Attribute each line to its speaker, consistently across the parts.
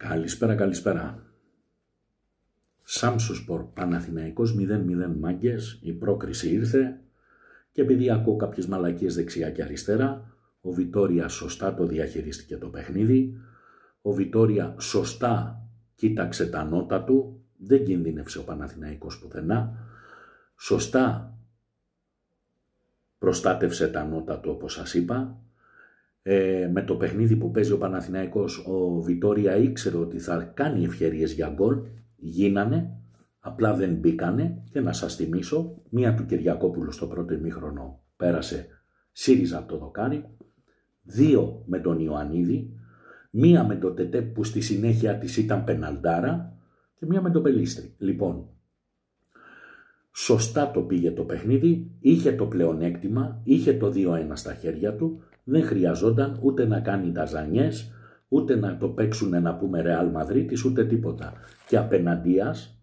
Speaker 1: Καλησπέρα, καλησπέρα. Σάμσοσπορ Παναθηναϊκός 0-0 μάγκες, η πρόκριση ήρθε και επειδή ακούω κάποιες μαλακίες δεξιά και αριστερά, ο Βιτόρια σωστά το διαχειρίστηκε το παιχνίδι, ο Βιτόρια σωστά κοίταξε τα νότα του, δεν κινδύνευσε ο Παναθηναϊκός πουθενά, σωστά προστάτευσε τα νότα του όπως σας είπα. Με το παιχνίδι που παίζει ο Παναθηναϊκός, ο Βιτόρια ήξερε ότι θα κάνει ευκαιρίες για γκολ, γίνανε, απλά δεν μπήκανε. Και να σας θυμίσω, μία του Κυριακόπουλου στο πρώτο ημίχρονο πέρασε ΣΥΡΙΖΑ από το δοκάρι, δύο με τον Ιωαννίδη, μία με τον Τετέ που στη συνέχεια της ήταν πεναλτάρα και μία με τον Πελίστρη. Λοιπόν, σωστά το πήγε το παιχνίδι, είχε το πλεονέκτημα, είχε το 2-1 στα χέρια του, δεν χρειαζόταν ούτε να κάνει τα ζανιές, ούτε να το παίξουνε να πούμε Ρεάλ Μαδρίτης, ούτε τίποτα. Και απέναντίας,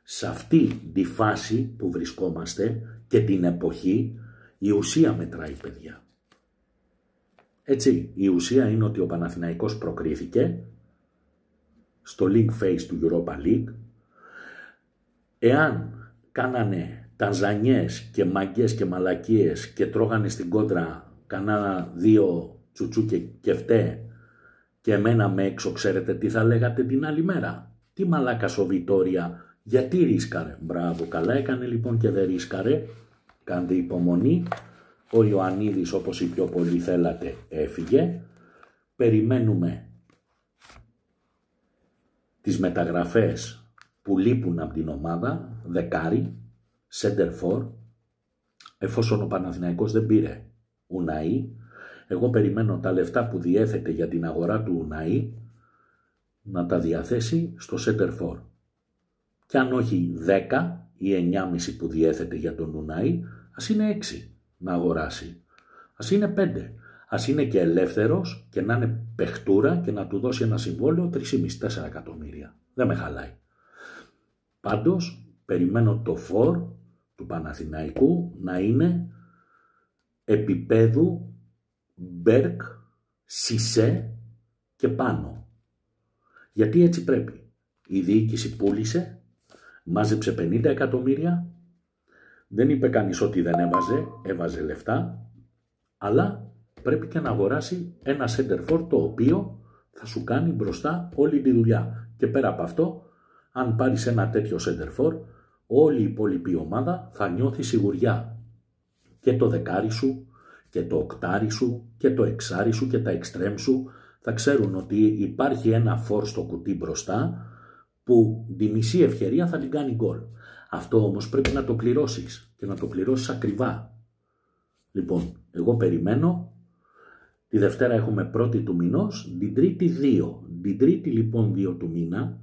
Speaker 1: σε αυτή τη φάση που βρισκόμαστε και την εποχή, η ουσία μετράει, παιδιά. Έτσι, η ουσία είναι ότι ο Παναθηναϊκός προκρίθηκε στο League Phase του Europa League. Εάν κάνανε τανζανιές και μαγκές και μαλακίες και τρώγανε στην κόντρα κανένα δύο τσουτσού και φταί και εμένα με έξω, ξέρετε τι θα λέγατε την άλλη μέρα? Τι μαλάκας ο Βιτόρια, γιατί ρίσκαρε? Μπράβο, καλά έκανε λοιπόν και δεν ρίσκαρε. Κάντε υπομονή. Ο Ιωαννίδης, όπως οι πιο πολλοί θέλατε, έφυγε. Περιμένουμε τις μεταγραφές που λείπουν από την ομάδα, δεκάρι, center for, εφόσον ο Παναθηναϊκός δεν πήρε Ουναή. Εγώ περιμένω τα λεφτά που διέθετε για την αγορά του Ουναή να τα διαθέσει στο center for. Και αν όχι 10 ή 9,5 που διέθετε για τον Ουναή, ας είναι 6 να αγοράσει. Ας είναι 5. Ας είναι και ελεύθερος και να είναι παιχτούρα και να του δώσει ένα συμβόλαιο 3,5-4 εκατομμύρια. Δεν με χαλάει. Πάντως, περιμένω το φορ του Παναθηναϊκού να είναι επίπεδου Μπέρκ, Σισέ και πάνω. Γιατί έτσι πρέπει. Η διοίκηση πούλησε, μάζεψε 50 εκατομμύρια, δεν είπε κανείς ότι δεν έβαζε λεφτά, αλλά πρέπει και να αγοράσει ένα center for το οποίο θα σου κάνει μπροστά όλη τη δουλειά. Και πέρα από αυτό, αν πάρεις ένα τέτοιο center for, όλη η υπόλοιπη ομάδα θα νιώθει σιγουριά. Και το δεκάρι σου, και το οκτάρι σου, και το εξάρι σου, και τα εξτρέμ σου θα ξέρουν ότι υπάρχει ένα φορ στο κουτί μπροστά που τη μισή ευκαιρία θα την κάνει γκολ. Αυτό όμως πρέπει να το πληρώσεις και να το πληρώσεις ακριβά. Λοιπόν, εγώ περιμένω. Τη Δευτέρα έχουμε πρώτη του μηνός, την Τρίτη 2. Την Τρίτη λοιπόν 2 του μήνα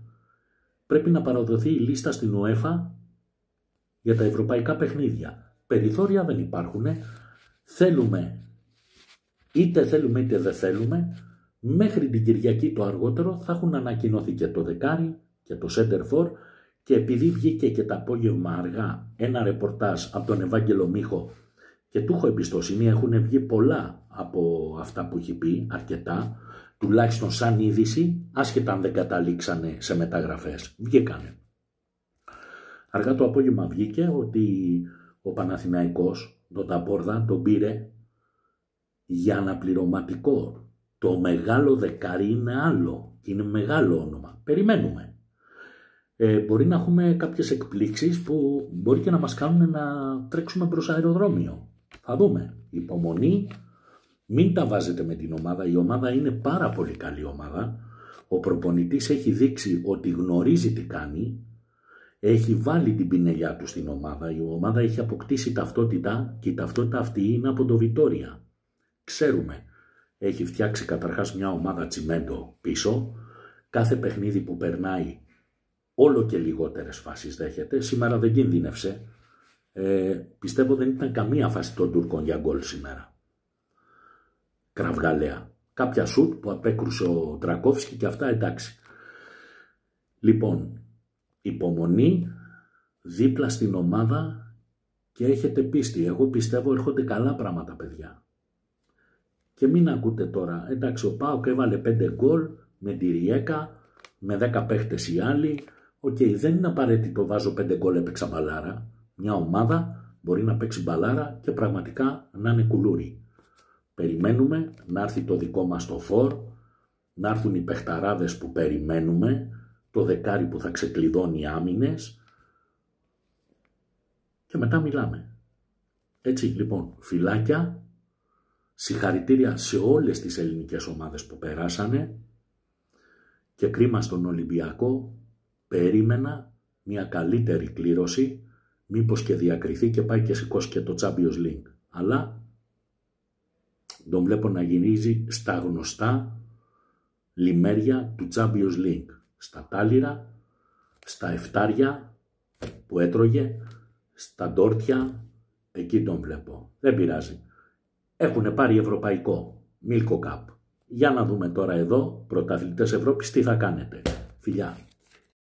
Speaker 1: πρέπει να παραδοθεί η λίστα στην UEFA για τα ευρωπαϊκά παιχνίδια. Περιθώρια δεν υπάρχουν. Θέλουμε είτε δεν θέλουμε, μέχρι την Κυριακή το αργότερο θα έχουν ανακοινωθεί και το δεκάρι και το center for. Και επειδή βγήκε και το απόγευμα αργά ένα ρεπορτάζ από τον Ευάγγελο Μίχο και του έχω εμπιστοσύνη, έχουν βγει πολλά από αυτά που έχει πει, αρκετά, τουλάχιστον σαν είδηση, άσχετα αν δεν καταλήξανε σε μεταγραφές. Βγήκανε. Αργά το απόγευμα βγήκε ότι ο Παναθηναϊκός, τον Ταμπόρδα, τον πήρε για αναπληρωματικό. Το μεγάλο δεκάρι είναι άλλο και είναι μεγάλο όνομα. Περιμένουμε. Μπορεί να έχουμε κάποιες εκπλήξεις που μπορεί και να μας κάνουν να τρέξουμε προς αεροδρόμιο. Θα δούμε. Υπομονή. Μην τα βάζετε με την ομάδα. Η ομάδα είναι πάρα πολύ καλή ομάδα. Ο προπονητής έχει δείξει ότι γνωρίζει τι κάνει. Έχει βάλει την πινελιά του στην ομάδα. Η ομάδα έχει αποκτήσει ταυτότητα και η ταυτότητα αυτή είναι από το Βιτόρια. Ξέρουμε. Έχει φτιάξει καταρχάς μια ομάδα τσιμέντο πίσω. Κάθε παιχνίδι που περνάει όλο και λιγότερες φάσεις δέχεται. Σήμερα δεν κινδύνευσε. Πιστεύω δεν ήταν καμία φάση των Τούρκων για γκολ σήμερα. Κραυγαλαία. Κάποια σουτ που απέκρουσε ο Τρακόφσκι και αυτά εντάξει. Λοιπόν, υπομονή, δίπλα στην ομάδα και έχετε πίστη. Εγώ πιστεύω έρχονται καλά πράγματα, παιδιά. Και μην ακούτε τώρα. Εντάξει, ο ΠΑΟΚ έβαλε 5 γκολ με τη Ριέκα. με 10 παίχτες οι άλλοι. Οκ, δεν είναι απαραίτητο βάζω 5 γκολ έπαιξα μπαλάρα. Μια ομάδα μπορεί να παίξει μπαλάρα και πραγματικά να είναι κουλούρι. Περιμένουμε να έρθει το δικό μας το φορ, να έρθουν οι παιχταράδες που περιμένουμε, το δεκάρι που θα ξεκλειδώνει άμυνες και μετά μιλάμε. Έτσι λοιπόν, φιλάκια, συγχαρητήρια σε όλες τις ελληνικές ομάδες που περάσανε και κρίμα στον Ολυμπιακό, περίμενα μια καλύτερη κλήρωση, μήπως και διακριθεί και πάει και σηκώσει και το Champions League. Αλλά τον βλέπω να γυρίζει στα γνωστά λιμέρια του Champions League. Στα τάλιρα, στα εφτάρια που έτρωγε, στα ντόρτια, εκεί τον βλέπω. Δεν πειράζει. Έχουνε πάρει ευρωπαϊκό, Milko Cup. Για να δούμε τώρα εδώ, πρωταθλητές Ευρώπης, τι θα κάνετε. Φιλιά.